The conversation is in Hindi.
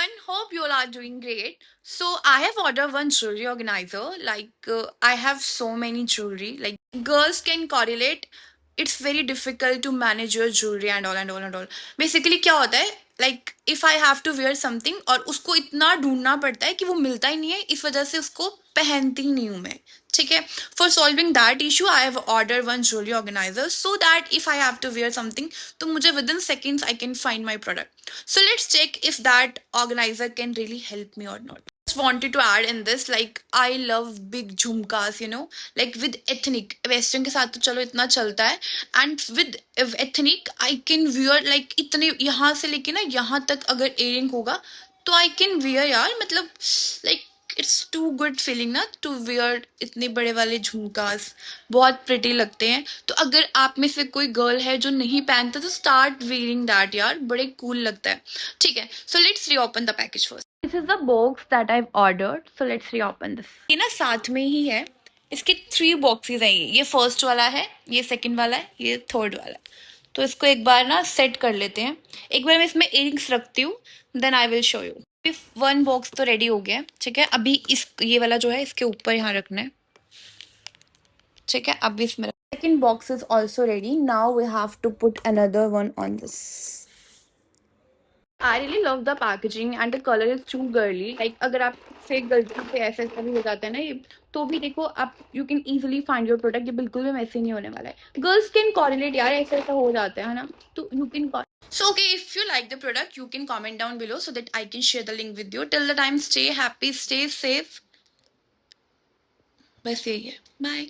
everyone, hope you all are doing great. So I have ordered one jewelry organizer. I have so many jewelry. Like girls can correlate. It's very difficult to manage your jewelry and all and all and all. Basically क्या होता है? Like if I have to wear something और उसको इतना ढूंढना पड़ता है कि वो मिलता ही नहीं है, इस वजह से उसको पहनती ही नहीं हूँ मैं. ठीक है. For solving that issue, I have ordered one jewelry organizer so that if I have to wear something, तो मुझे within seconds I can find my product. So let's check if that organizer can really help me or not. Just wanted to add in this, like I love big jhumkas, like with ethnic. Western के साथ तो चलो इतना चलता है, and with ethnic I can wear like इतने यहाँ से लेके ना यहाँ तक अगर earring होगा तो I can wear यार, मतलब like it's too good feeling ना टू वियर इतने बड़े वाले झुमकास. बहुत प्रिटी लगते हैं. तो अगर आप में से कोई गर्ल है जो नहीं पहनता तो स्टार्ट वेयरिंग दैट यार, बड़े कूल लगता है. ठीक है. So let's reopen the package first. This is the box that I have ordered. So let's reopen this. ये ना साथ में ही है. इसके 3 बॉक्सेस हैं. ये फर्स्ट वाला है, ये सेकंड वाला है, ये थर्ड वाला है. तो इसको एक बार ना सेट कर लेते हैं. एक बार मैं इसमें इयरिंग्स रखती हूँ, then I will show you. 1 box तो रेडी हो गया है. ठीक है. अभी ये वाला जो है इसके ऊपर यहाँ रखना है. ठीक है. अभी इसमें second box is also ready. Now we have to put another one on this. I really love the packaging and the color is too girly. Like अगर आप से गलती से ऐसा भी हो जाता है ना ये, तो भी देखो आप you can easily find your product. ये बिल्कुल भी मैसी नहीं होने वाला है. Girls can correlate यार, ऐसा हो जाता है ना, तो you can So okay, if you like the product, you can comment down below so that I can share the link with you. Till the time, stay happy, stay safe. बस यही है. Bye.